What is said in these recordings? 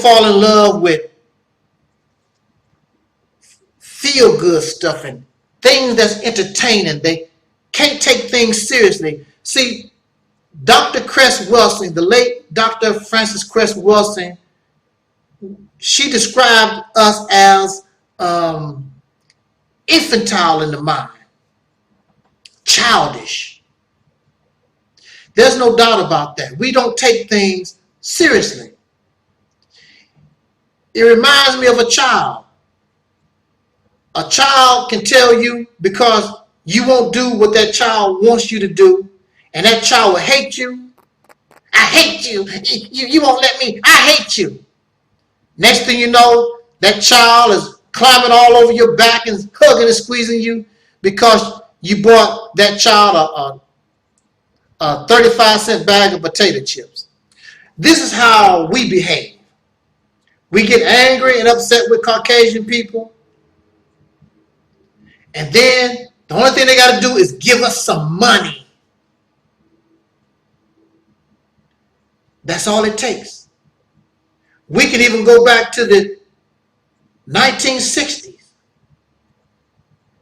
fall in love with feel-good stuff and things that's entertaining. They can't take things seriously. See, Dr. Cress Welsing, the late Dr. Frances Cress Welsing, she described us as infantile in the mind, childish. There's no doubt about that. We don't take things seriously. It reminds me of a child. A child can tell you because you won't do what that child wants you to do, and that child will hate you. I hate you. You won't let me. I hate you. Next thing you know, that child is climbing all over your back and hugging and squeezing you because you bought that child a 35-cent bag of potato chips. This is how we behave. We get angry and upset with Caucasian people, and then the only thing they got to do is give us some money. That's all it takes. We can even go back to the 1960s.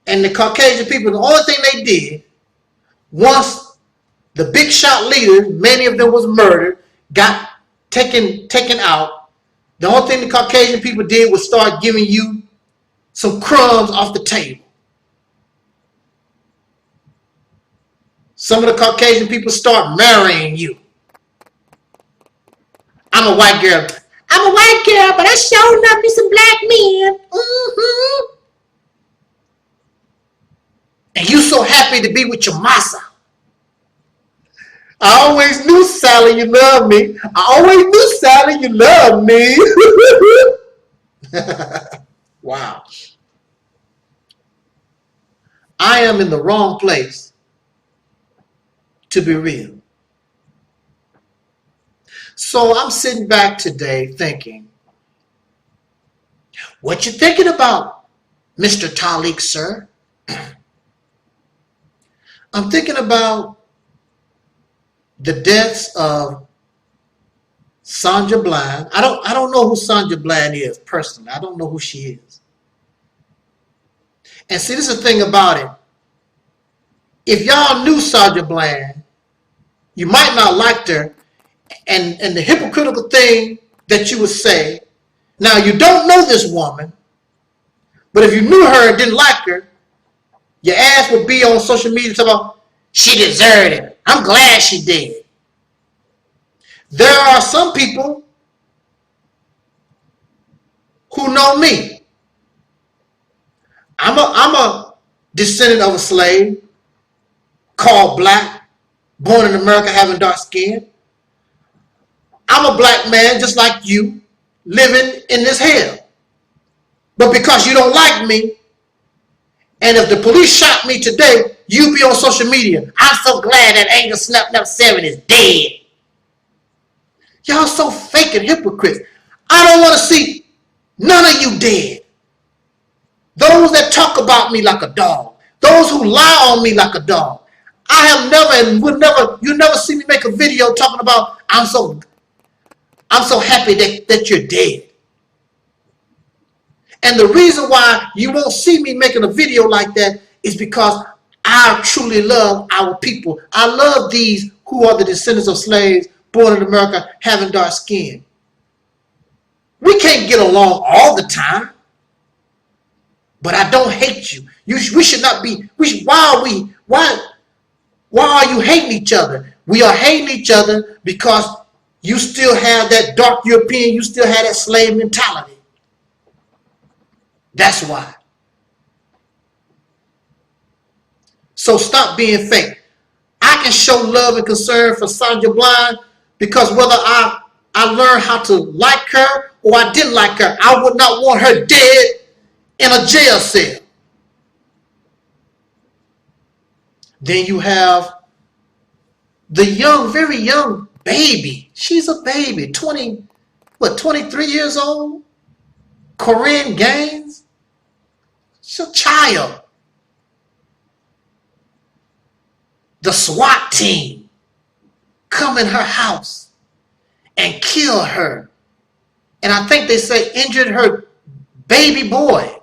And the Caucasian people, the only thing they did, once the big shot leaders, many of them was murdered, got taken out, the only thing the Caucasian people did was start giving you some crumbs off the table. Some of the Caucasian people start marrying you. I'm a white girl. I'm a white girl, but I sure love me some black men. Mm-hmm. And you so happy to be with your massa. I always knew, Sally, you love me. I always knew, Sally, you love me. Wow. I am in the wrong place to be real. So I'm sitting back today thinking, what you thinking about, Mr. Taalik, sir? I'm thinking about the deaths of Sandra Bland. I don't know who Sandra Bland is personally. I don't know who she is. And see, this is the thing about it. If y'all knew Sandra Bland, you might not like her. And the hypocritical thing that you would say, now you don't know this woman, but if you knew her and didn't like her, your ass would be on social media talking about, she deserved it. I'm glad she did. There are some people who know me. I'm a descendant of a slave called black, born in America, having dark skin. I'm a black man just like you, living in this hell. But because you don't like me, and if the police shot me today, you be on social media. I'm so glad that Angel Snap Nap 7 is dead. Y'all so fake and hypocrites. I don't want to see none of you dead. Those that talk about me like a dog. Those who lie on me like a dog. I have never and would never, you never see me make a video talking about I'm so happy that you're dead. And the reason why you won't see me making a video like that is because I truly love our people. I love these who are the descendants of slaves born in America having dark skin. We can't get along all the time, but I don't hate you. We should not be. Why are you hating each other? We are hating each other because you still have that dark European, you still have that slave mentality. That's why. So stop being fake. I can show love and concern for Sandra Bland because whether I learned how to like her or I didn't like her, I would not want her dead in a jail cell. Then you have the young, very young baby. She's a baby, 23 years old? Corinne Gaines? She's a child. The SWAT team come in her house and kill her and I think they say injured her baby boy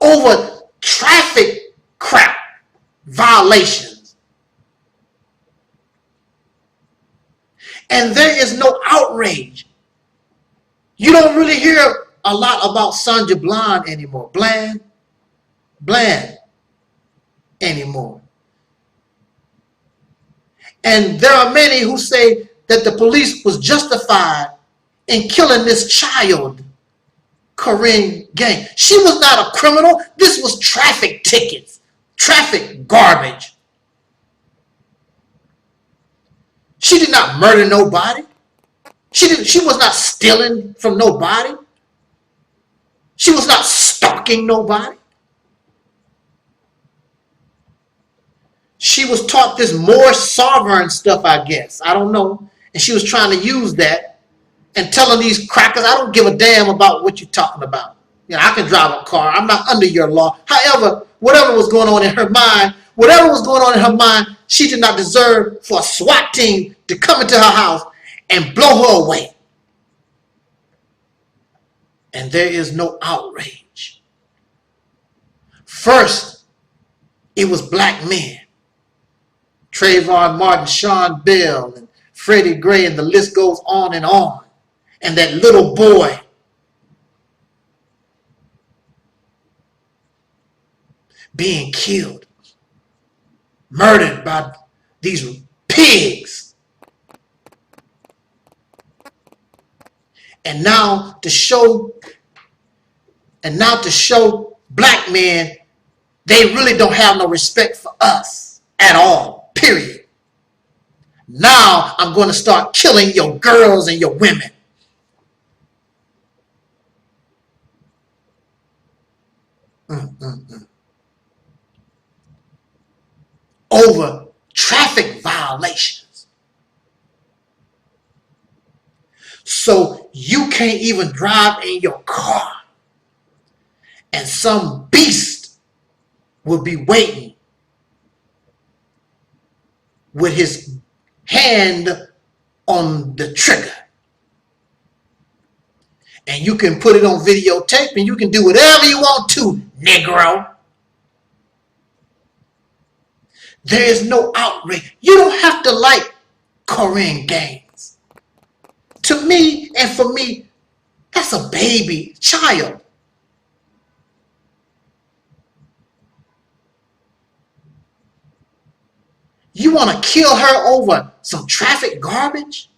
over traffic crap violations. And there is no outrage. You don't really hear a lot about Sandra Bland anymore. Bland anymore. And there are many who say that the police was justified in killing this child, Corinne Gang. She was not a criminal. This was traffic tickets, traffic garbage. She did not murder nobody. She was not stealing from nobody. She was not stalking nobody. She was taught this more sovereign stuff, I guess. I don't know. And she was trying to use that and telling these crackers, I don't give a damn about what you're talking about. You know, I can drive a car. I'm not under your law. However, whatever was going on in her mind, she did not deserve for a SWAT team to come into her house and blow her away. And there is no outrage. First, it was black men. Trayvon Martin, Sean Bell, and Freddie Gray, and the list goes on. And that little boy being killed, murdered by these pigs. And now to show black men, they really don't have no respect for us at all, period. Now I'm going to start killing your girls and your women. Over traffic violations. So you can't even drive in your car, and some beast will be waiting with his hand on the trigger. And you can put it on videotape and you can do whatever you want to, Negro. There is no outrage. You don't have to like Corinne Gaines. To me and for me, that's a baby child. You want to kill her over some traffic garbage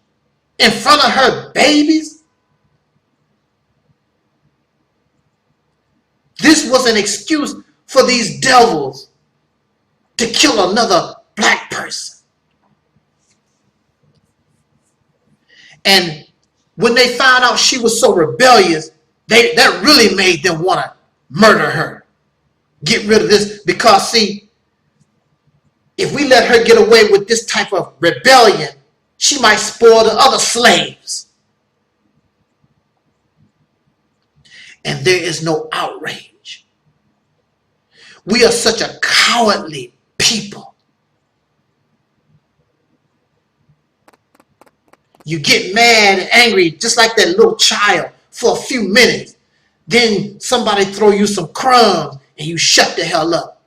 in front of her babies? This was an excuse for these devils to kill another black person. And when they found out she was so rebellious, that really made them want to murder her. Get rid of this, because see, if we let her get away with this type of rebellion, she might spoil the other slaves. And there is no outrage. We are such a cowardly people. You get mad and angry just like that little child for a few minutes. Then somebody throw you some crumbs and you shut the hell up.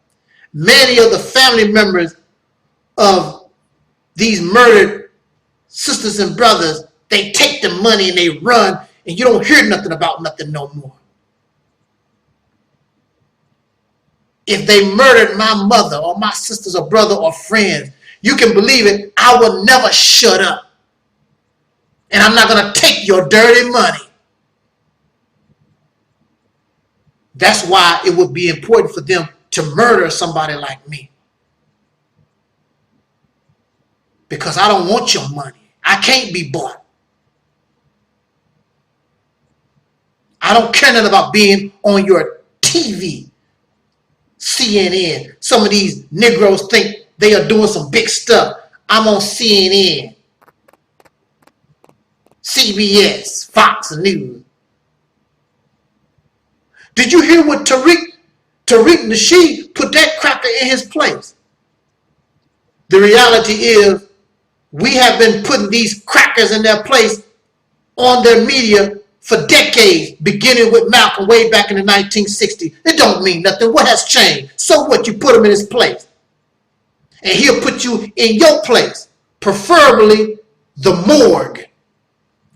Many of the family members of these murdered sisters and brothers, they take the money and they run, and you don't hear nothing about nothing no more. If they murdered my mother or my sisters or brother or friends, you can believe it, I will never shut up. And I'm not going to take your dirty money. That's why it would be important for them to murder somebody like me. Because I don't want your money. I can't be bought. I don't care nothing about being on your TV, CNN. Some of these Negroes think they are doing some big stuff. I'm on CNN, CBS, Fox News. Did you hear what Taalik Nasheed put that cracker in his place? The reality is we have been putting these crackers in their place on their media for decades, beginning with Malcolm way back in the 1960s. It don't mean nothing. What has changed? So what? You put him in his place. And he'll put you in your place. Preferably the morgue,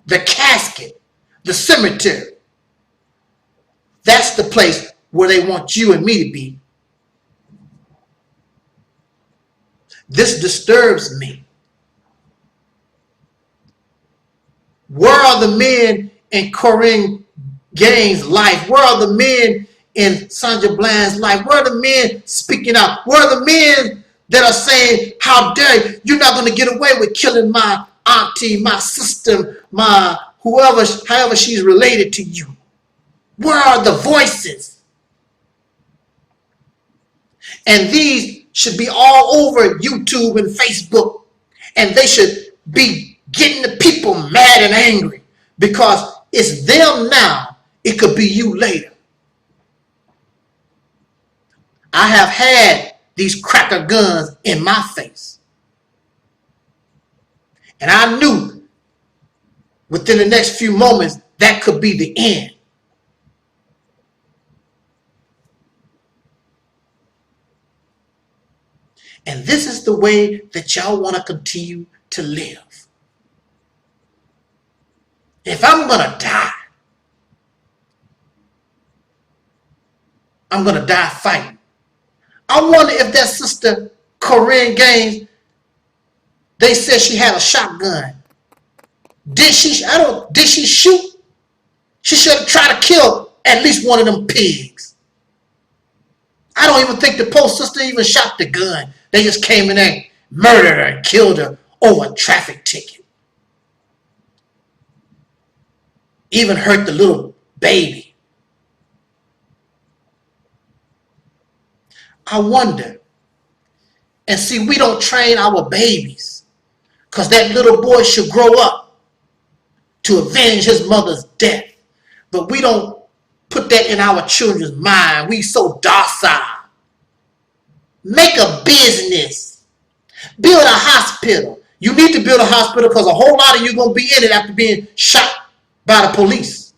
the casket, the cemetery. That's the place where they want you and me to be. This disturbs me. Where are the men in Corinne Gaines' life? Where are the men in Sandra Bland's life? Where are the men speaking out? Where are the men that are saying, how dare you? You're not going to get away with killing my auntie, my sister, my whoever, however she's related to you. Where are the voices? And these should be all over YouTube and Facebook. And they should be getting the people mad and angry because it's them now. It could be you later. I have had these cracker guns in my face. And I knew within the next few moments that could be the end. And this is the way that y'all want to continue to live. If I'm going to die, I'm going to die fighting. I wonder if that sister Corinne Gaines, they said she had a shotgun. Did she shoot? She should have tried to kill at least one of them pigs. I don't even think the poor sister even shot the gun. They just came in there, murdered her, and killed her over a traffic ticket. Even hurt the little baby. I wonder. And see, we don't train our babies because that little boy should grow up to avenge his mother's death. But we don't put that in our children's mind. We so docile. Make a business. Build a hospital. You need to build a hospital because a whole lot of you are going to be in it after being shot by the police.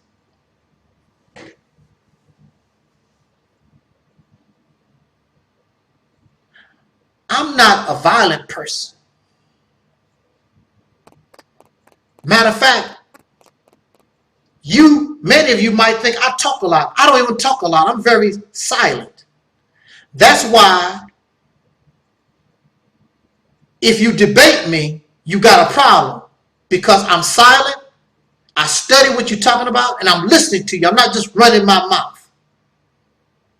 I'm not a violent person. Matter of fact, many of you might think I talk a lot. I don't even talk a lot. I'm very silent. That's why if you debate me, you got a problem. Because I'm silent, I study what you're talking about, and I'm listening to you. I'm not just running my mouth.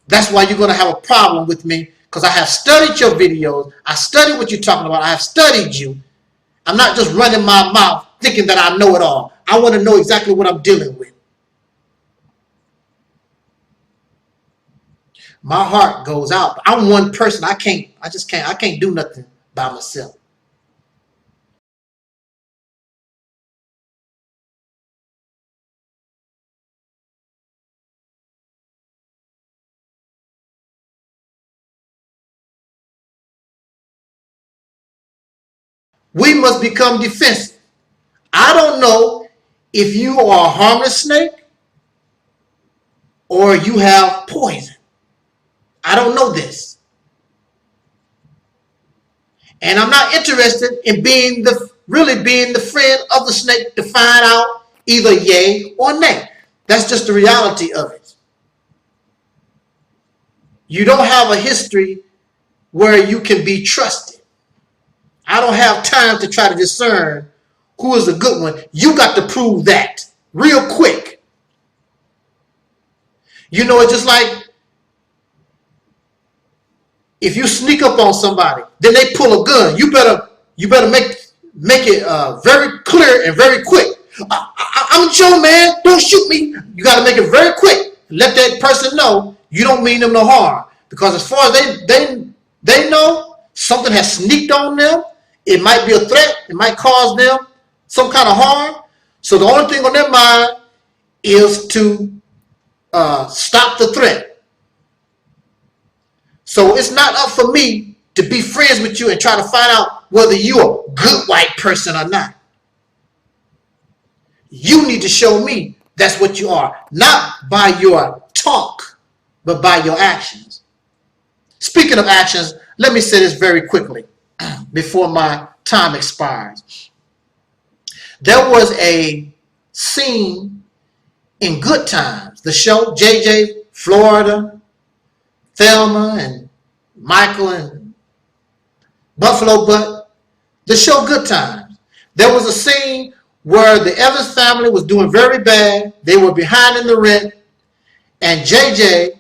That's why you're going to have a problem with me, because I have studied your videos. I studied what you're talking about. I have studied you. I'm not just running my mouth thinking that I know it all. I want to know exactly what I'm dealing with. My heart goes out. I'm one person. I can't do nothing by myself. We must become defensive. I don't know if you are a harmless snake or you have poison. I don't know this. And I'm not interested in really being the friend of the snake to find out either yay or nay. That's just the reality of it. You don't have a history where you can be trusted. I don't have time to try to discern who is a good one. You got to prove that real quick. You know, it's just like if you sneak up on somebody, then they pull a gun. You better make it very clear and very quick. I'm Joe, man. Don't shoot me. You got to make it very quick. Let that person know you don't mean them no harm. Because as far as they know, something has sneaked on them. It might be a threat. It might cause them some kind of harm. So the only thing on their mind is to stop the threat. So it's not up for me to be friends with you and try to find out whether you're a good white person or not. You need to show me That's what you are. Not by your talk, but by your actions. Speaking of actions, let me say this very quickly before my time expires. There was a scene in Good Times, the show, JJ, Florida, Thelma, and Michael, and Buffalo Butt, the show Good Times. There was a scene where the Evans family was doing very bad. They were behind in the rent, and JJ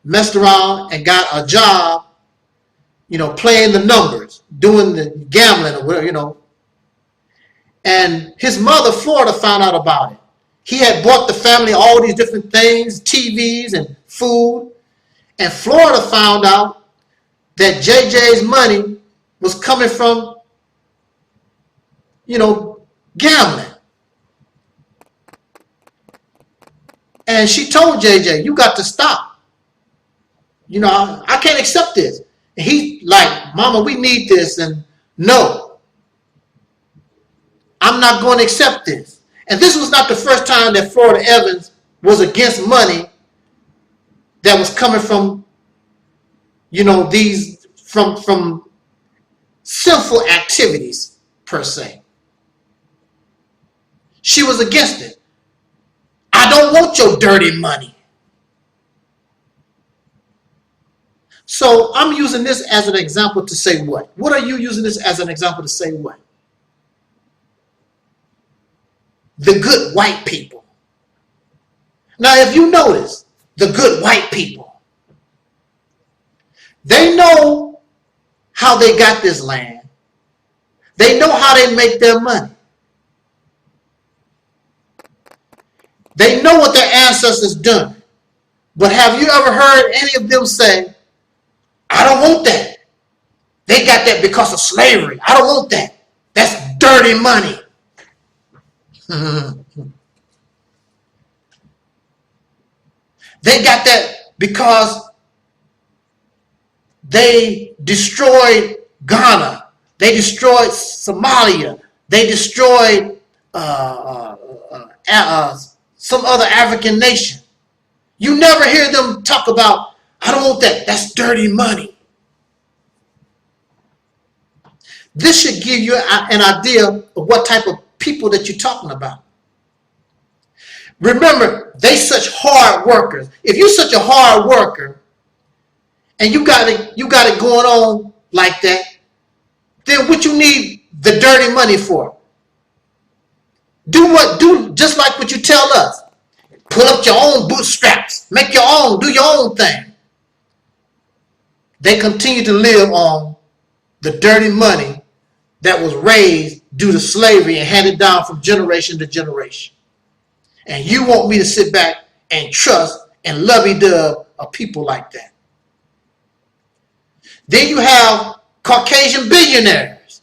messed around and got a job, playing the numbers, doing the gambling or whatever, And his mother, Florida, found out about it. He had bought the family all these different things, TVs and food. And Florida found out that JJ's money was coming from, gambling. And she told JJ, you got to stop. I can't accept this. And he's like, Mama, we need this. And no, I'm not going to accept this. And this was not the first time that Florida Evans was against money that was coming from, these, from sinful activities, per se. She was against it. I don't want your dirty money. So I'm using this as an example to say what? What are you using this as an example to say what? The good white people. Now, if you notice, the good white people, they know how they got this land. They know how they make their money. They know what their ancestors done. But have you ever heard any of them say, I don't want that. They got that because of slavery. I don't want that. That's dirty money. They got that because they destroyed Ghana. They destroyed Somalia. They destroyed some other African nation. You never hear them talk about, I don't want that. That's dirty money. This should give you an idea of what type of people that you're talking about. Remember, they such hard workers. If you're such a hard worker and you got it going on like that, then what you need the dirty money for? Do just like what you tell us. Pull up your own bootstraps. Make your own. Do your own thing. They continue to live on the dirty money that was raised due to slavery and handed down from generation to generation. And you want me to sit back and trust and lovey-dove a people like that. Then you have Caucasian billionaires.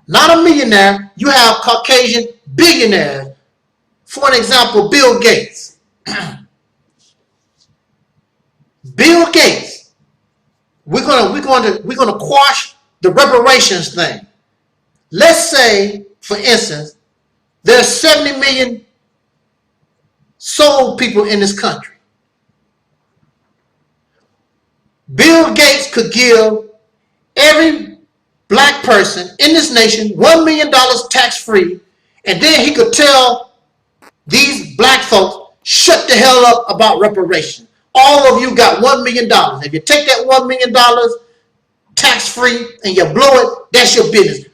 Not a millionaire. You have Caucasian billionaires. For an example, Bill Gates. Bill Gates. We're gonna quash the reparations thing. Let's say, for instance, there's 70 million soul people in this country. Bill Gates could give every black person in this nation $1 million tax-free, and then he could tell these black folks, shut the hell up about reparations. All of you got $1 million. If you take that $1 million tax-free and you blow it, that's your business.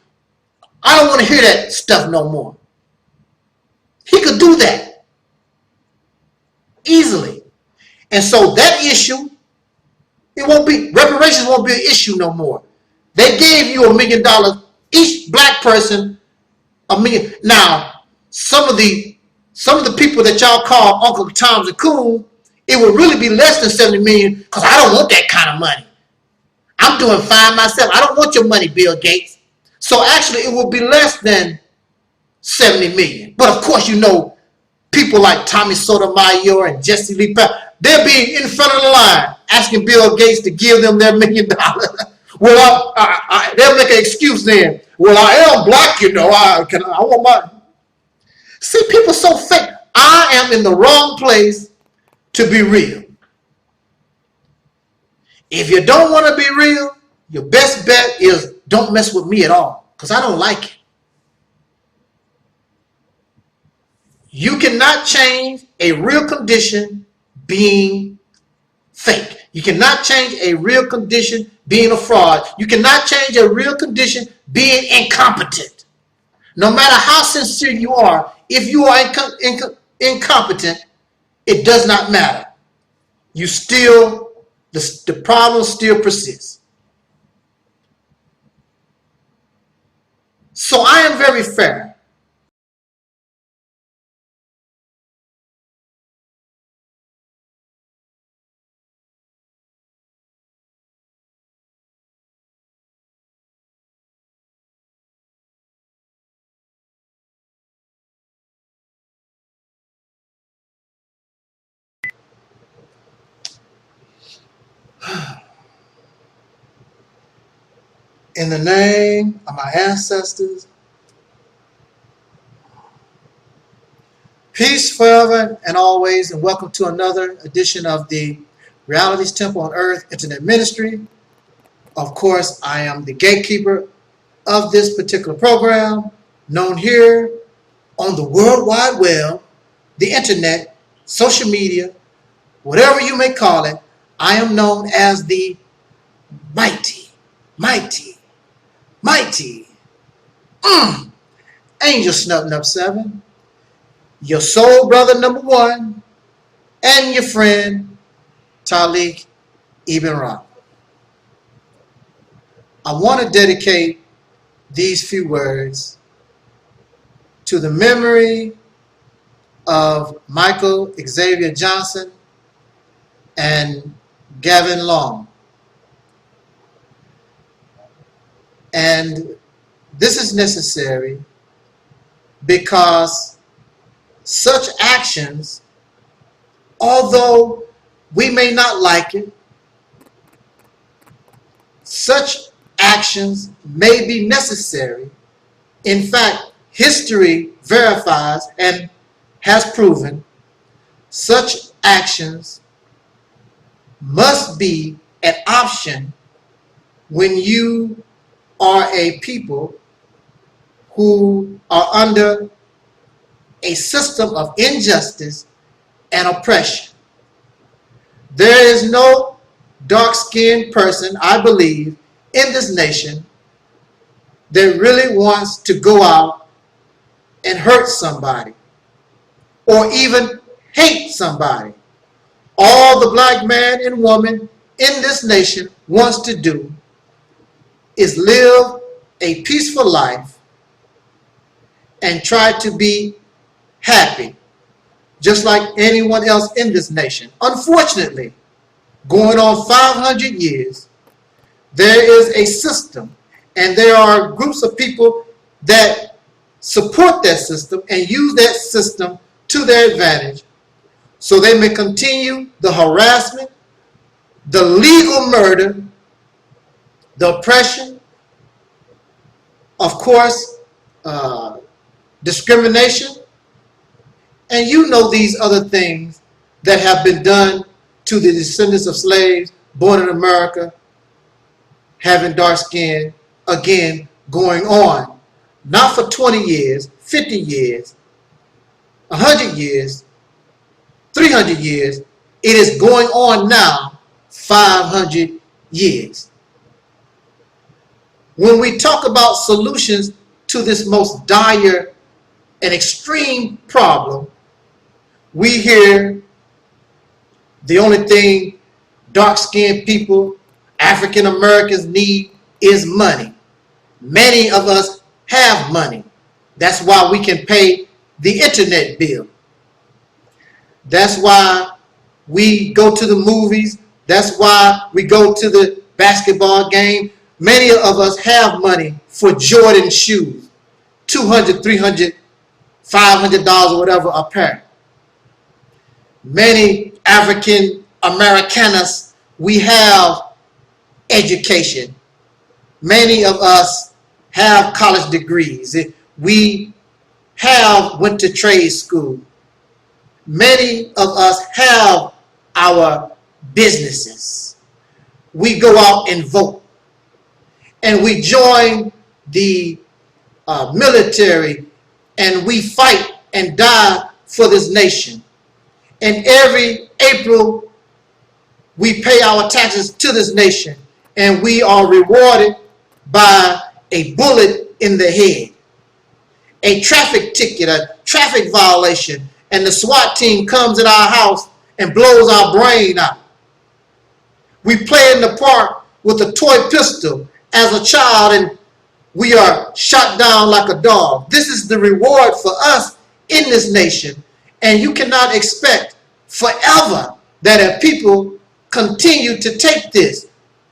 I don't want to hear that stuff no more. He could do that easily. And so that issue, reparations won't be an issue no more. They gave you $1 million, each black person $1 million. Now, some of the people that y'all call Uncle Toms and Coon, it would really be less than 70 million because I don't want that kind of money. I'm doing fine myself. I don't want your money, Bill Gates. So actually, it would be less than 70 million. But of course, people like Tommy Sotomayor and Jesse Lee Powell, they'll be in front of the line asking Bill Gates to give them their $1 million. Well, they'll make an excuse then. Well, I am black, I want my... See, people so fake. I am in the wrong place to be real. If you don't want to be real, your best bet is don't mess with me at all, because I don't like it. You cannot change a real condition being fake. You cannot change a real condition being a fraud. You cannot change a real condition being incompetent. No matter how sincere you are, if you are incompetent, it does not matter. You still, the problem still persists. So I am very fair. In the name of my ancestors, peace forever and always, and welcome to another edition of the Realities Temple on Earth Internet Ministry. Of course, I am the gatekeeper of this particular program, known here on the World Wide Web, the Internet, social media, whatever you may call it. I am known as the mighty, mighty, mighty Angel Snutting Up 7, your soul brother number 1, and your friend Taalik Ibn'rad. I want to dedicate these few words to the memory of Michael Xavier Johnson and Gavin Long. And this is necessary because such actions, although we may not like it, such actions may be necessary. In fact, history verifies and has proven such actions must be an option when you are a people who are under a system of injustice and oppression. There is no dark-skinned person, I believe, in this nation that really wants to go out and hurt somebody or even hate somebody. All the black man and woman in this nation wants to do is live a peaceful life and try to be happy, just like anyone else in this nation. Unfortunately, going on 500 years, there is a system, and there are groups of people that support that system and use that system to their advantage so they may continue the harassment, the legal murder, the oppression, of course, discrimination, and you know these other things that have been done to the descendants of slaves born in America, having dark skin, again, going on. Not for 20 years, 50 years, 100 years, 300 years. It is going on now, 500 years. When we talk about solutions to this most dire and extreme problem, we hear the only thing dark-skinned people, African Americans need is money. Many of us have money. That's why we can pay the internet bill. That's why we go to the movies. That's why we go to the basketball game. Many of us have money for Jordan shoes, $200, $300, $500 or whatever a pair. Many African Americanus, we have education. Many of us have college degrees. We have went to trade school. many of us have our businesses. We go out and vote. And we join the military, and we fight and die for this nation. And every April, we pay our taxes to this nation, and we are rewarded by a bullet in the head, a traffic ticket, a traffic violation, and the SWAT team comes in our house and blows our brain out. We play in the park with a toy pistol as a child, and we are shot down like a dog. This is the reward for us in this nation, and you cannot expect forever that if people continue to take this.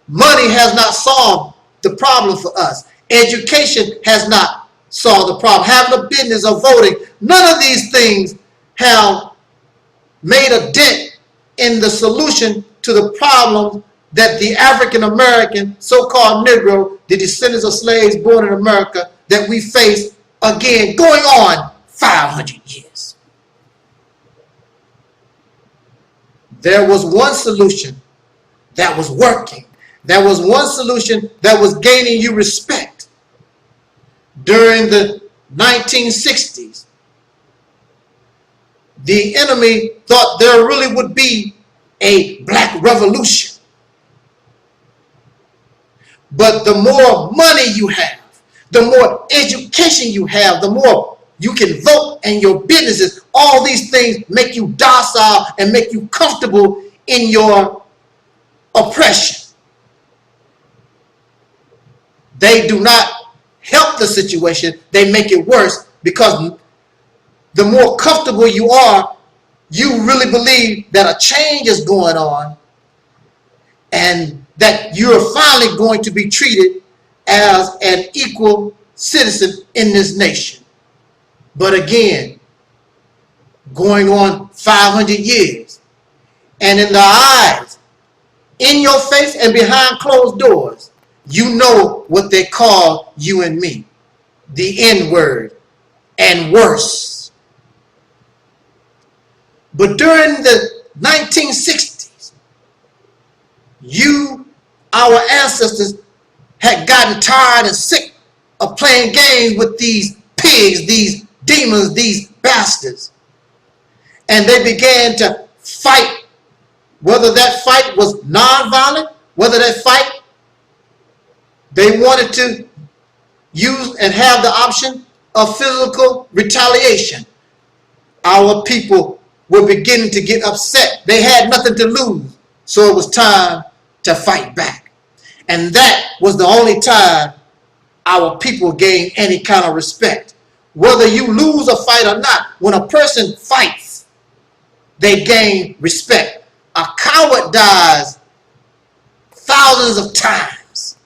Money has not solved the problem for us. Education has not solved the problem. Having a business or voting, none of these things have made a dent in the solution to the problem that the African American, so-called Negro, the descendants of slaves born in America, that we face again going on 500 years. There was one solution that was working. There was one solution that was gaining you respect. During the 1960s, the enemy thought there really would be a black revolution. But the more money you have, the more education you have, the more you can vote, and your businesses, all these things make you docile and make you comfortable in your oppression. They do not help the situation, they make it worse, because the more comfortable you are, you really believe that a change is going on and that you're finally going to be treated as an equal citizen in this nation. But again, going on 500 years, and in the eyes, in your face and behind closed doors, you know what they call you and me, the N-word, and worse. But during the 1960s, our ancestors, had gotten tired and sick of playing games with these pigs, these demons, these bastards. And they began to fight, whether that fight was nonviolent, whether that fight they wanted to use and have the option of physical retaliation. Our people were beginning to get upset. They had nothing to lose, so it was time to fight back. And that was the only time our people gained any kind of respect. Whether you lose a fight or not, when a person fights, they gain respect. A coward dies thousands of times.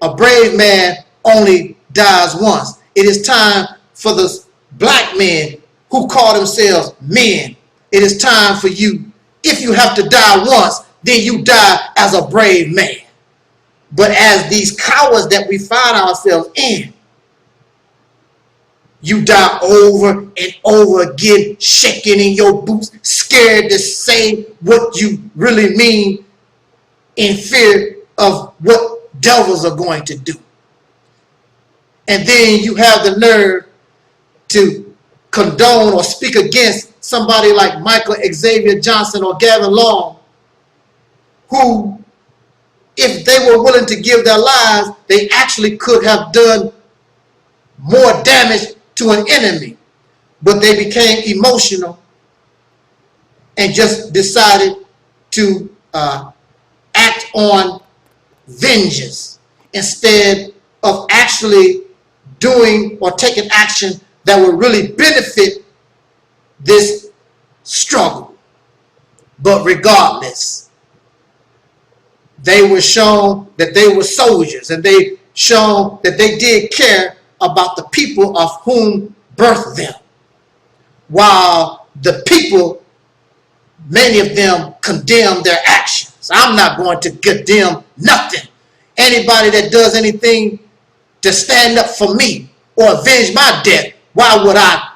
A brave man only dies once. It is time for the black men who call themselves men. It is time for you. If you have to die once, then you die as a brave man. But as these cowards that we find ourselves in, you die over and over again, shaking in your boots, scared to say what you really mean, in fear of what devils are going to do. And then you have the nerve to condone or speak against somebody like Michael Xavier Johnson or Gavin Long, who, if they were willing to give their lives, they actually could have done more damage to an enemy. But they became emotional and just decided to act on vengeance instead of actually doing or taking action that would really benefit this struggle. But regardless, they were shown that they were soldiers, and they shown that they did care about the people of whom birthed them, while the people, many of them, condemned their actions. I'm not going to condemn nothing. Anybody that does anything to stand up for me or avenge my death, why would I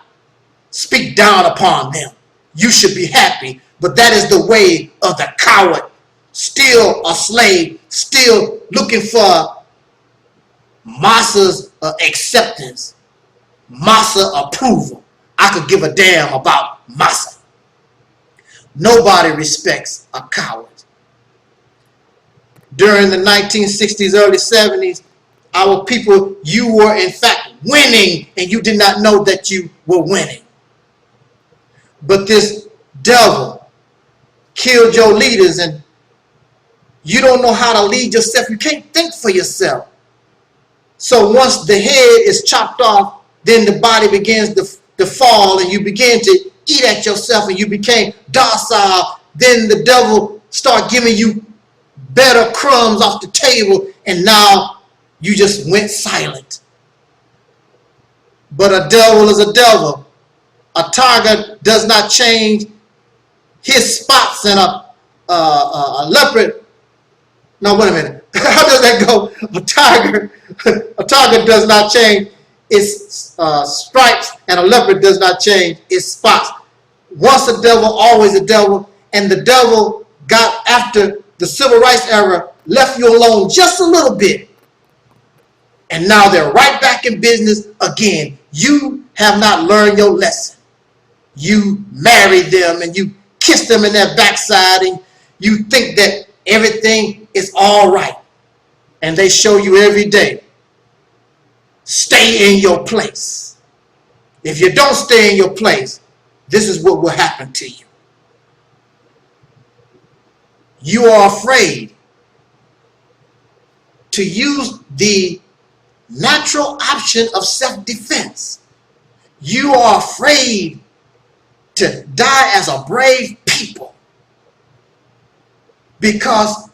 speak down upon them? you should be happy. But that is the way of the coward, still a slave, still looking for Masa's acceptance, Masa approval. I could give a damn about Masa. Nobody respects a coward. During the 1960s, early 70s, our people, you were in fact winning, and you did not know that you were winning. But this devil killed your leaders, and you don't know how to lead yourself. You can't think for yourself. So once the head is chopped off, then the body begins to fall, and you begin to eat at yourself, and you became docile. Then the devil start giving you better crumbs off the table, and now you just went silent. But a devil is a devil. A tiger does not change his spots, and a leopard. No, wait a minute. How does that go? A tiger does not change its stripes, and a leopard does not change its spots. Once a devil, always a devil. And the devil got after the civil rights era, left you alone just a little bit. And now they're right back in business again. You have not learned your lesson. You married them, and you kiss them in their backside, and you think that everything is all right. And they show you every day, stay in your place. If you don't stay in your place, this is what will happen to you. You are afraid to use the natural option of self-defense. You are afraid to die as a brave people because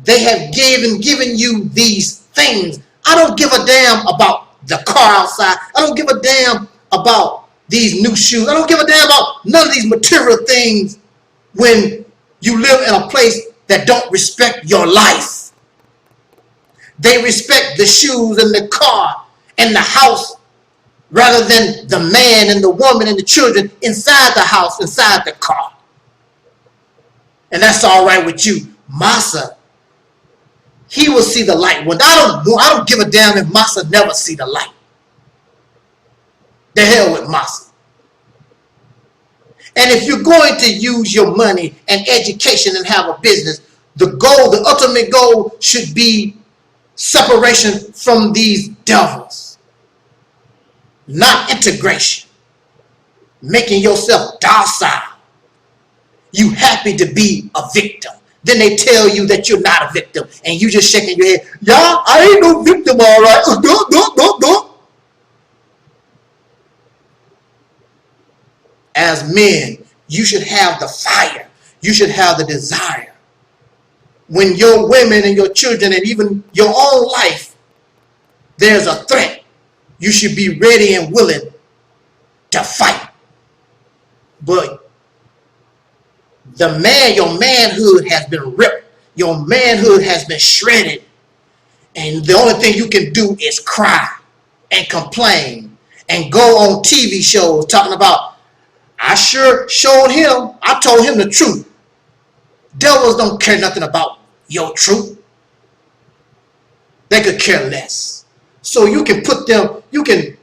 they have given you these things. I don't give a damn about the car outside. I don't give a damn about these new shoes. I don't give a damn about none of these material things when you live in a place that don't respect your life. They respect the shoes and the car and the house rather than the man and the woman and the children inside the house, inside the car. And that's all right with you. Masa, he will see the light. Well, I don't give a damn if Masa never see the light. The hell with Masa. And if you're going to use your money and education and have a business, the goal, the ultimate goal should be separation from these devils, not integration. Making yourself docile. You happy to be a victim. Then they tell you that you're not a victim, and you just shaking your head. Yeah, I ain't no victim, all right. As men, you should have the fire. You should have the desire. When your women and your children and even your own life, there's a threat, you should be ready and willing to fight. But the man, your manhood has been ripped. Your manhood has been shredded. And the only thing you can do is cry and complain and go on TV shows talking about, I sure showed him, I told him the truth. Devils don't care nothing about your truth. They could care less. So you can put them, you can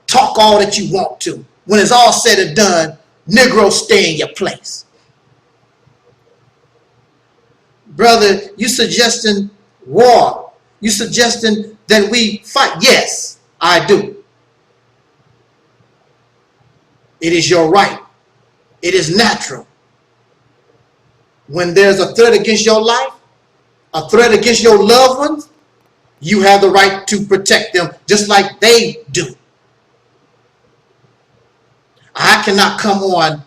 talk all that you want to. When it's all said and done, Negro, stay in your place. Brother, you suggesting war. You suggesting that we fight. Yes, I do. It is your right. It is natural. When there's a threat against your life, a threat against your loved ones, you have the right to protect them just like they do. I cannot come on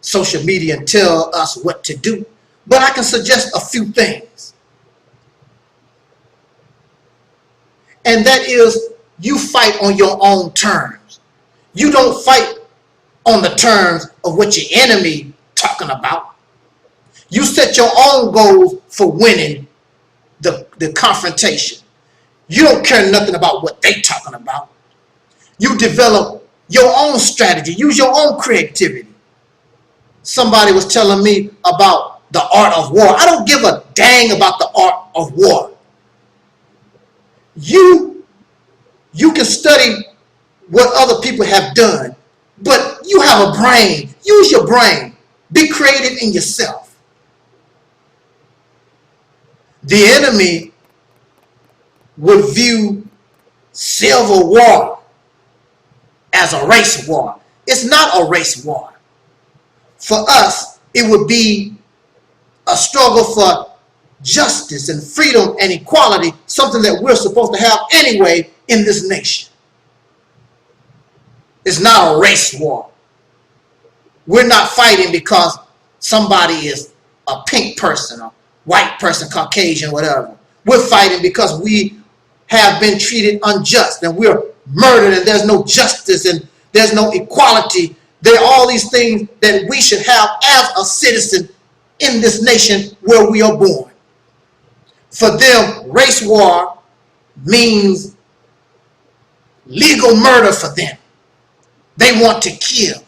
social media and tell us what to do, but I can suggest a few things. And that is, you fight on your own terms. You don't fight on the terms of what your enemy talking about. You set your own goals for winning the confrontation. You don't care nothing about what they talking about. You develop your own strategy. Use your own creativity. somebody was telling me about the art of war. I don't give a dang about the art of war. You can study what other people have done, but you have a brain. Use your brain. Be creative in yourself. The enemy would view civil war as a race war. It's not a race war. For us, it would be a struggle for justice and freedom and equality, something that we're supposed to have anyway in this nation. It's not a race war. We're not fighting because somebody is a pink person, a white person, Caucasian, whatever. We're fighting because we have been treated unjust and we're murdered and there's no justice and there's no equality. There are all these things that we should have as a citizen in this nation where we are born. For them, race war means legal murder for them. They want to kill.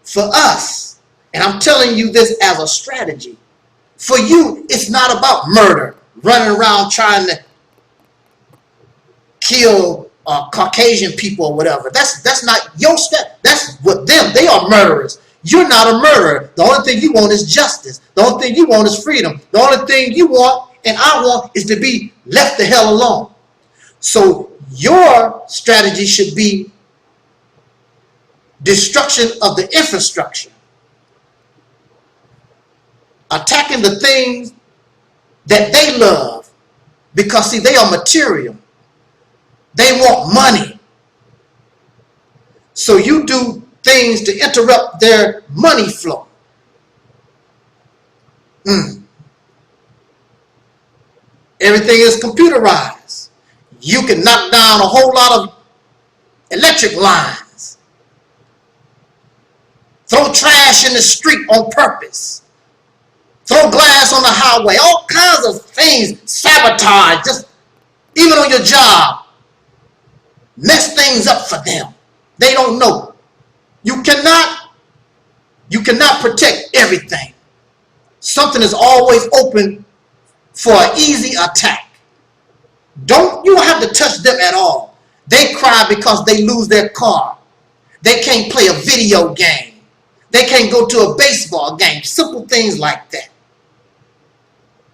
For us, and I'm telling you this as a strategy, for you, it's not about murder, running around trying to kill Caucasian people or whatever. That's not your step. That's what them. They are murderers. You're not a murderer. The only thing you want is justice. The only thing you want is freedom. The only thing you want and I want is to be left the hell alone. So your strategy should be destruction of the infrastructure. Attacking the things that they love. Because, see, they are material. They want money. So you do things to interrupt their money flow. Everything is computerized. You can knock down a whole lot of electric lines. Throw trash in the street on purpose. Throw glass on the highway. All kinds of things. Sabotage. Just even on your job. Mess things up for them. They don't know. You cannot protect everything. Something is always open for an easy attack. You don't have to touch them at all. They cry because they lose their car. They can't play a video game. They can't go to a baseball game. Simple things like that.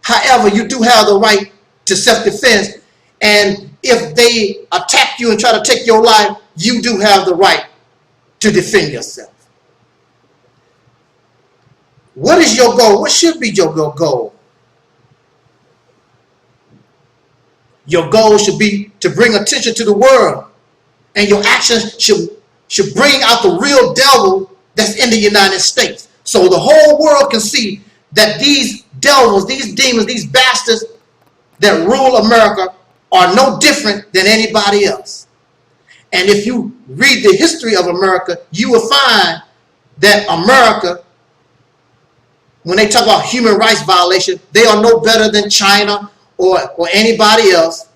However, you do have the right to self-defense. And if they attack you and try to take your life, you do have the right to defend yourself. What is your goal? What should be your goal? Your goal should be to bring attention to the world. And your actions should bring out the real devil that's in the United States. So the whole world can see that these devils, these demons, these bastards that rule America are no different than anybody else. And if you read the history of America, you will find that America, when they talk about human rights violation, they are no better than China or anybody else.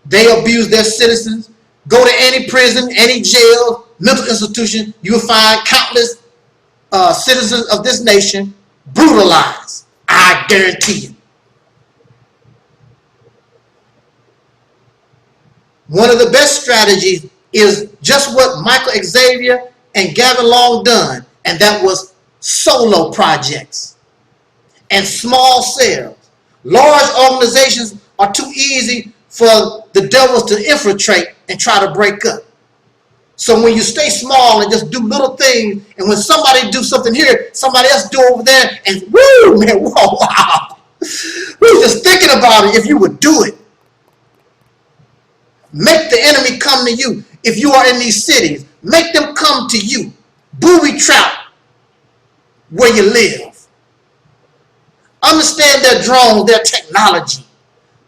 They abuse their citizens. Go to any prison, any jail, mental institution, you will find countless citizens of this nation brutalized. I guarantee you. One of the best strategies is just what Michael Xavier and Gavin Long done, and that was solo projects and small cells. Large organizations are too easy for the devils to infiltrate and try to break up. So when you stay small and just do little things, and when somebody do something here, somebody else do over there, and woo, man, whoa, wow. We were just thinking about it if you would do it. Make the enemy come to you. If you are in these cities, make them come to you. Booby trap where you live. Understand their drones, their technology.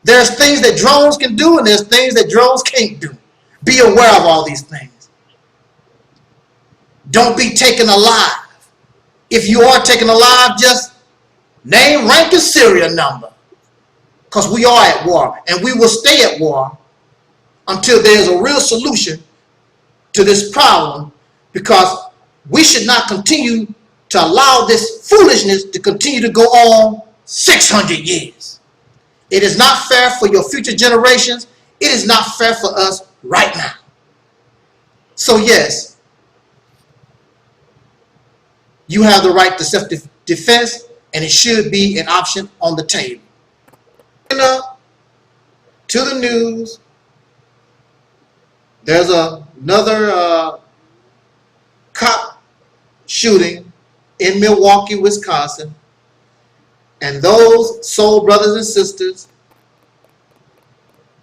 There's things that drones can do and there's things that drones can't do. Be aware of all these things. Don't be taken alive. If you are taken alive, just name, rank, and serial number. Because we are at war and we will stay at war until there's a real solution to this problem, because we should not continue to allow this foolishness to continue to go on 600 years. It is not fair for your future generations. It is not fair for us right now. So yes, you have the right to self-defense, and it should be an option on the table. Up to the news, there's another cop shooting in Milwaukee, Wisconsin, and those soul brothers and sisters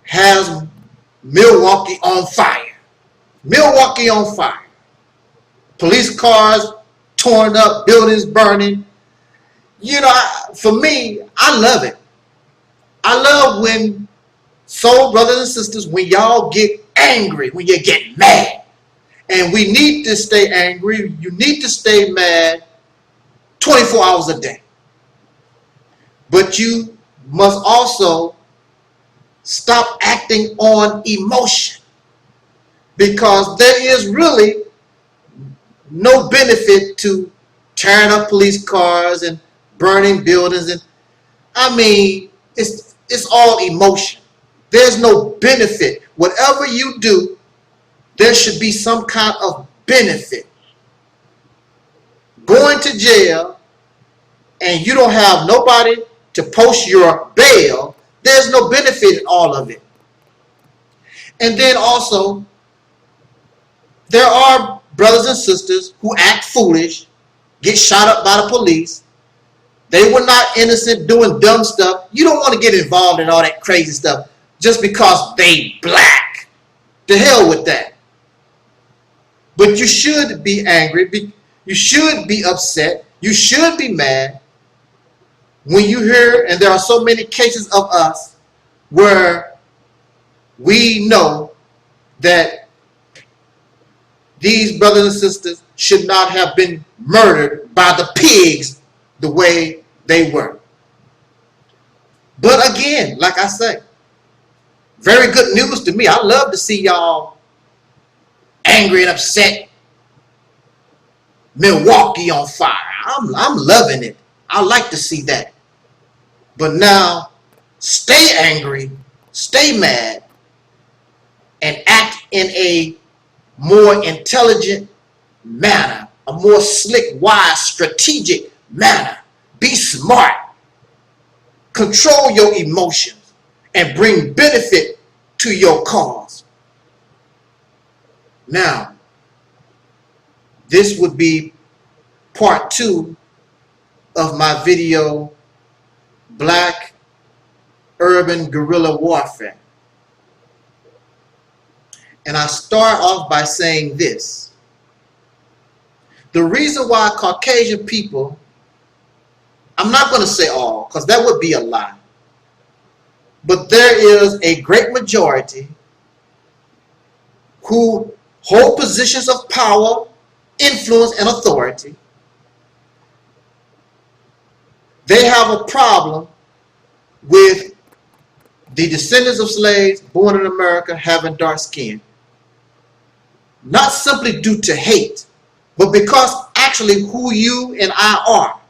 has Milwaukee on fire. Milwaukee on fire. Police cars torn up, buildings burning. You know, for me, I love it. I love when soul brothers and sisters, when y'all get angry, when you get mad. And we need to stay angry. You need to stay mad 24 hours a day. But you must also stop acting on emotion, because there is really no benefit to tearing up police cars and burning buildings. And I mean, it's all emotion. There's no benefit. Whatever you do, there should be some kind of benefit. Going to jail and you don't have nobody to post your bail, there's no benefit in all of it. And then also, there are brothers and sisters who act foolish, get shot up by the police. They were not innocent, doing dumb stuff. You don't want to get involved in all that crazy stuff just because they black. To hell with that. But you should be angry. You should be upset. You should be mad when you hear, and there are so many cases of us where we know that these brothers and sisters should not have been murdered by the pigs the way they were. But again, like I say, very good news to me. I love to see y'all angry and upset. Milwaukee on fire. I'm loving it. I like to see that. But now, stay angry, stay mad, and act in a more intelligent manner, a more slick, wise, strategic manner. Be smart. Control your emotions and bring benefit to your cause. Now, this would be part 2 of my video, Black Urban Guerrilla Warfare. And I start off by saying this. The reason why Caucasian people, I'm not going to say all, because that would be a lie, but there is a great majority who hold positions of power, influence, and authority. They have a problem with the descendants of slaves born in America having dark skin. Not simply due to hate, but because actually who you and I are.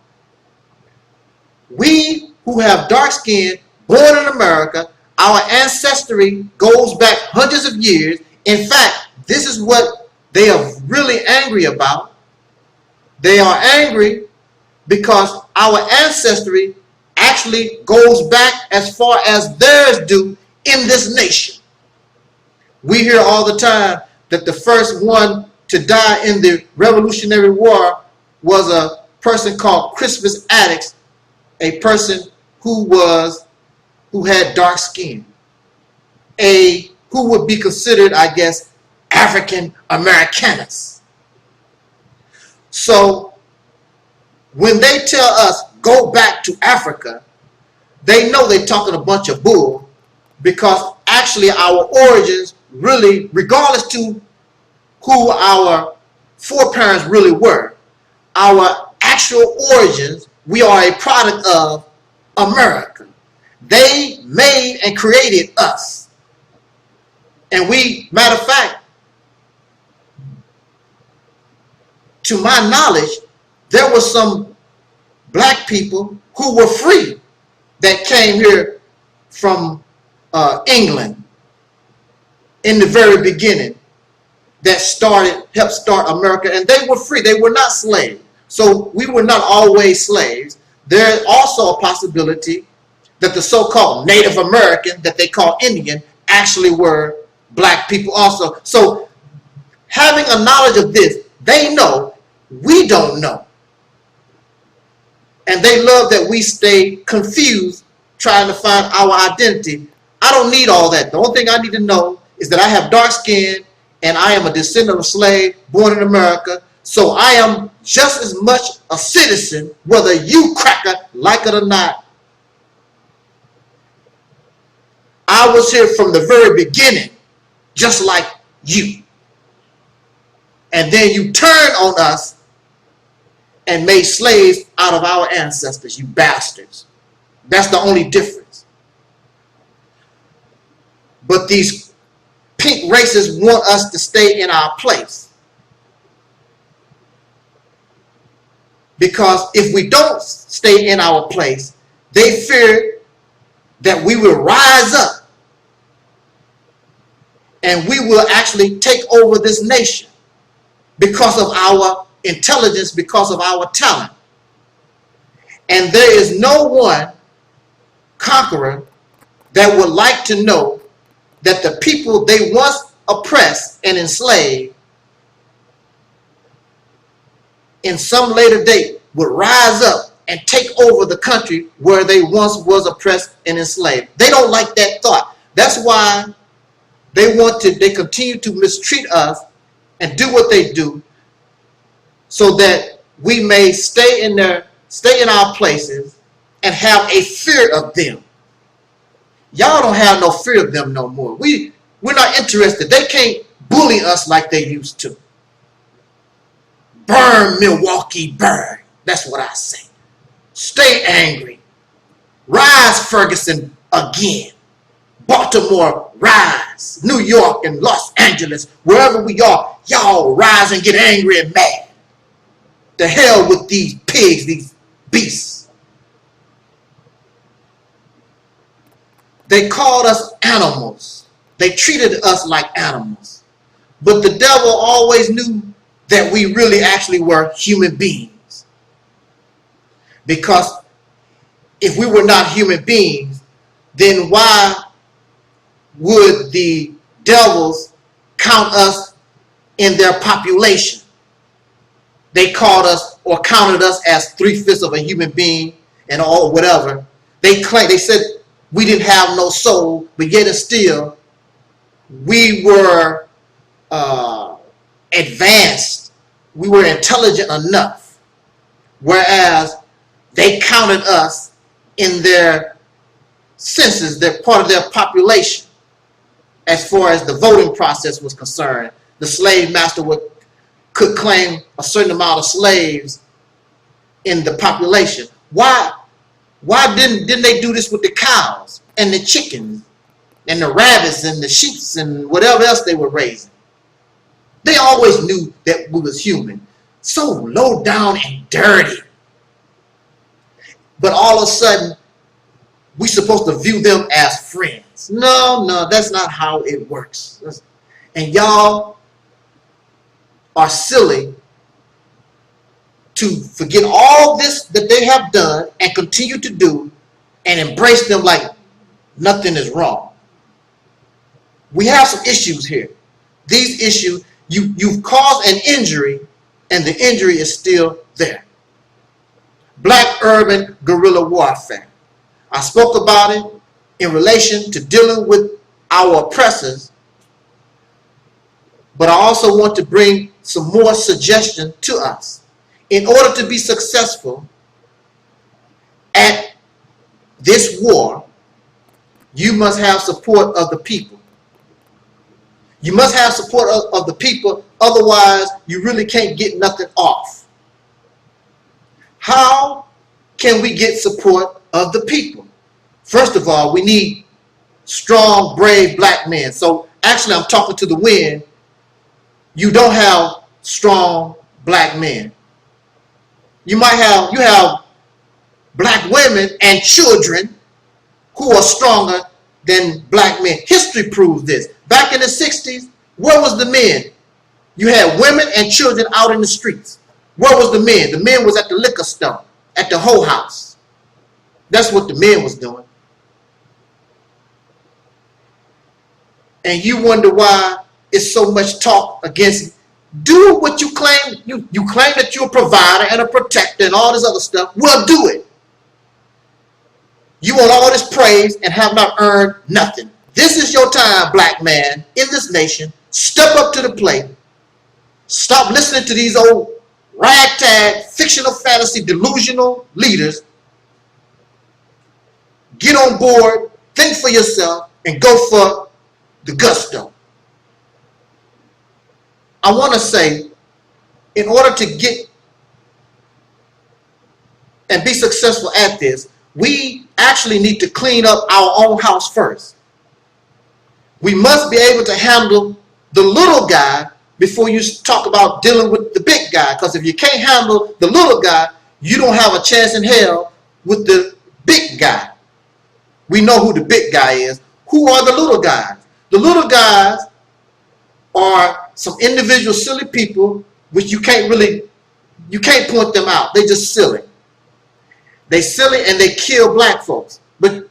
We who have dark skin, born in America, our ancestry goes back hundreds of years. In fact, this is what they are really angry about. They are angry because our ancestry actually goes back as far as theirs do in this nation. We hear all the time that the first one to die in the Revolutionary War was a person called Crispus Attucks, a person who had dark skin, who would be considered, I guess, African Americanus. So when they tell us go back to Africa, they know they're talking a bunch of bull, because actually our origins really, regardless to who our foreparents really were, our actual origins, we are a product of America. They made and created us. And we, matter of fact, to my knowledge, there were some black people who were free that came here from England in the very beginning, that helped start America, and they were free. They were not slaves. So we were not always slaves. There's also a possibility that the so-called Native American, that they call Indian, actually were black people also. So having a knowledge of this, they know, we don't know. And they love that we stay confused trying to find our identity. I don't need all that. The only thing I need to know is that I have dark skin and I am a descendant of a slave born in America. So I am just as much a citizen, whether you cracker like it or not. I was here from the very beginning, just like you. And then you turn on us and made slaves out of our ancestors, you bastards. That's the only difference. But these pink racists want us to stay in our place. Because if we don't stay in our place, they fear that we will rise up and we will actually take over this nation because of our intelligence, because of our talent. And there is no one conqueror that would like to know that the people they once oppressed and enslaved in some later date would rise up and take over the country where they once was oppressed and enslaved. They don't like that thought. That's why they continue to mistreat us and do what they do, so that we may stay in our places and have a fear of them. Y'all don't have no fear of them no more. We're not interested. They can't bully us like they used to. Burn, Milwaukee, burn. That's what I say. Stay angry. Rise, Ferguson, again. Baltimore, rise. New York and Los Angeles, wherever we are, y'all rise and get angry and mad. The hell with these pigs, these beasts. They called us animals. They treated us like animals. But the devil always knew that we really actually were human beings. Because if we were not human beings, then why would the devils count us in their population? They called us or counted us as 3/5 of a human being and all whatever. They said we didn't have no soul, but yet and still we were advanced. We were intelligent enough. Whereas they counted us in their census, they're part of their population. As far as the voting process was concerned, the slave master could claim a certain amount of slaves in the population. Why didn't they do this with the cows and the chickens and the rabbits and the sheep and whatever else they were raising? They always knew that we was human. So low down and dirty. But all of a sudden, we're supposed to view them as friends. No, that's not how it works. And y'all are silly to forget all this that they have done and continue to do and embrace them like nothing is wrong. We have some issues here. These issues, you've caused an injury and the injury is still there. Black urban guerrilla warfare. I spoke about it in relation to dealing with our oppressors, but I also want to bring some more suggestion to us. In order to be successful at this war, you must have support of the people. You must have support of the people, otherwise you really can't get nothing off. How can we get support of the people? First of all, we need strong, brave black men. So actually I'm talking to the wind. You don't have strong, black men. You have black women and children who are stronger than black men. History proves this. Back in the 60s, where was the men? You had women and children out in the streets. Where was the men? The men was at the liquor store, at the hoe house. That's what the men was doing. And you wonder why it's so much talk against. Do what you claim. You claim that you're a provider and a protector and all this other stuff. Well, do it. You want all this praise and have not earned nothing. This is your time, black man, in this nation. Step up to the plate. Stop listening to these old ragtag, fictional fantasy, delusional leaders. Get on board, think for yourself, and go for the gusto. I want to say, in order to get and be successful at this, we actually need to clean up our own house first. We must be able to handle the little guy before you talk about dealing with the big guy. Because if you can't handle the little guy, you don't have a chance in hell with the big guy. We know who the big guy is. Who are the little guys? The little guys are some individual silly people which you can't point them out. They just silly. They silly and they kill black folks. But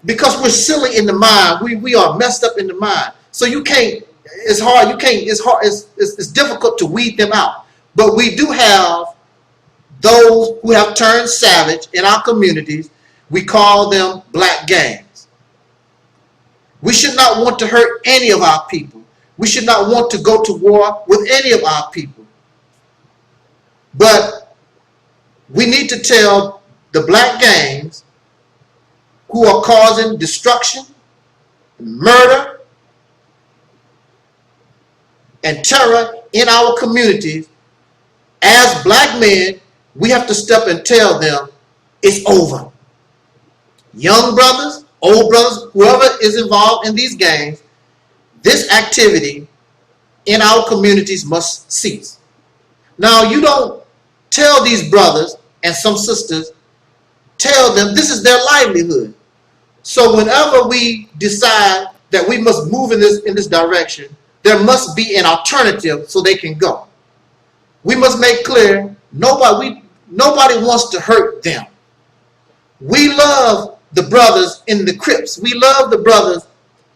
because we're silly in the mind, we are messed up in the mind. So you can't, it's hard, it's difficult to weed them out. But we do have those who have turned savage in our communities. We call them black gangs. We should not want to hurt any of our people. We should not want to go to war with any of our people. But we need to tell the black gangs who are causing destruction, murder, and terror in our communities, as black men, we have to step and tell them it's over. Young brothers, old brothers, whoever is involved in these gangs, this activity in our communities must cease. Now, you don't tell these brothers and some sisters, tell them this is their livelihood. So whenever we decide that we must move in this direction, there must be an alternative so they can go. We must make clear nobody wants to hurt them. We love the brothers in the Crips. We love the brothers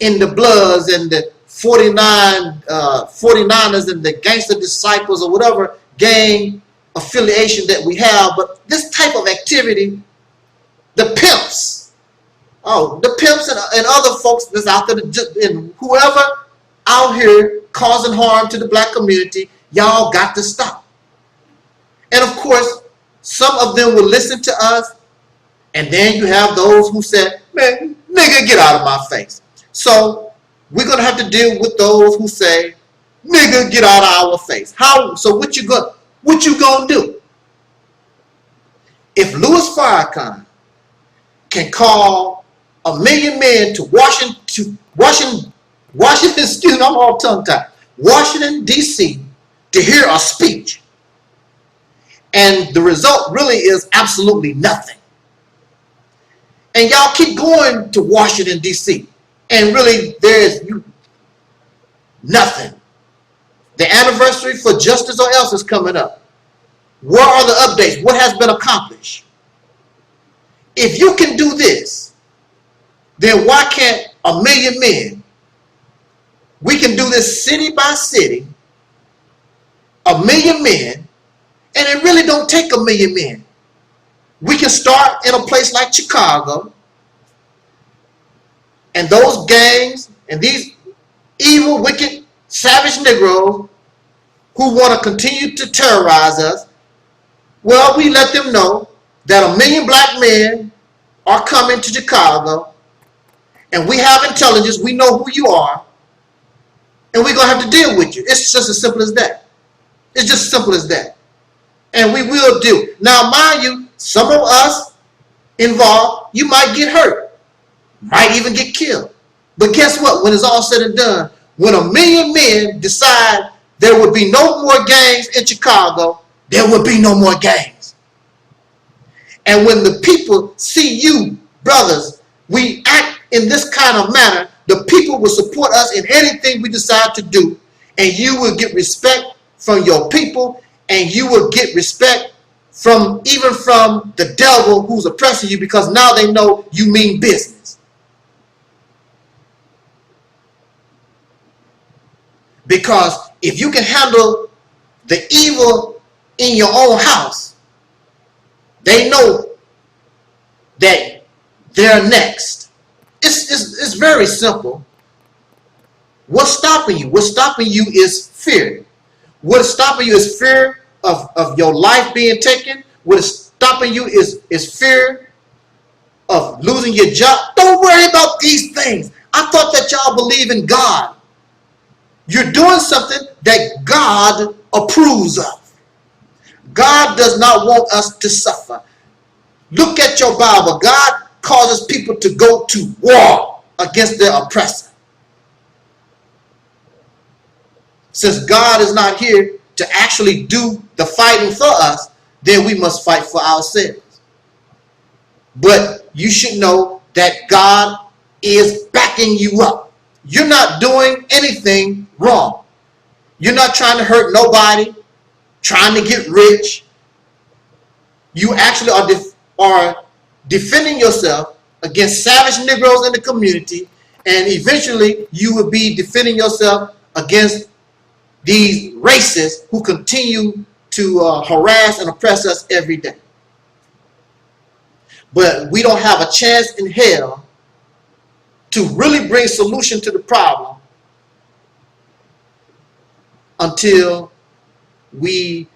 in the Bloods and the 49ers and the Gangster Disciples or whatever gang affiliation that we have. But this type of activity, the pimps, and other folks that's out there, and whoever out here causing harm to the black community, y'all got to stop. And of course, some of them will listen to us, and then you have those who said, man, nigga, get out of my face. So we're going to have to deal with those who say, nigga, get out of our face. How? So what you gonna do? If Louis Farrakhan can call 1 million men to Washington, excuse me, I'm all tongue-tied, Washington, D.C., to hear a speech, and the result really is absolutely nothing. And y'all keep going to Washington, D.C., and really there's nothing. The anniversary for Justice or Else is coming up. Where are the updates? What has been accomplished? If you can do this, then why can't 1 million men? We can do this city by city, 1 million men, and it really don't take 1 million men. We can start in a place like Chicago, and those gangs and these evil, wicked, savage Negroes who want to continue to terrorize us, well, we let them know that 1 million black men are coming to Chicago, and we have intelligence, we know who you are, and we're going to have to deal with you. It's just as simple as that. It's just as simple as that. And we will do. Now, mind you, some of us involved, you might get hurt, might even get killed. But guess what? When it's all said and done, when 1 million men decide there would be no more gangs in Chicago, there would be no more gangs. And when the people see you, brothers, we act in this kind of manner, the people will support us in anything we decide to do, and you will get respect from your people, and you will get respect from even from the devil who's oppressing you, because now they know you mean business. Because if you can handle the evil in your own house, they know that they're next. It's very simple. What's stopping you? What's stopping you is fear. What's stopping you is fear of your life being taken. What is stopping you is fear of losing your job. Don't worry about these things. I thought that y'all believe in God. You're doing something that God approves of. God does not want us to suffer. Look at your Bible. God causes people to go to war against their oppressor. Since God is not here to actually do the fighting for us, then we must fight for ourselves. But you should know that God is backing you up. You're not doing anything wrong. You're not trying to hurt nobody, trying to get rich. You actually are defending yourself against savage Negroes in the community, and eventually you will be defending yourself against these racists who continue to harass and oppress us every day. But we don't have a chance in hell to really bring solution to the problem until we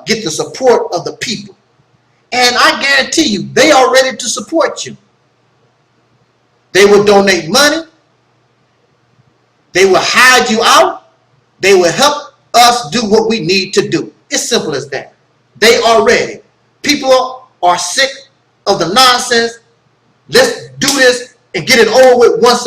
get the support of the people. And I guarantee you, they are ready to support you. They will donate money. They will hide you out. They will help us do what we need to do. It's simple as that. They are ready. People are sick of the nonsense. Let's do this and get it over with once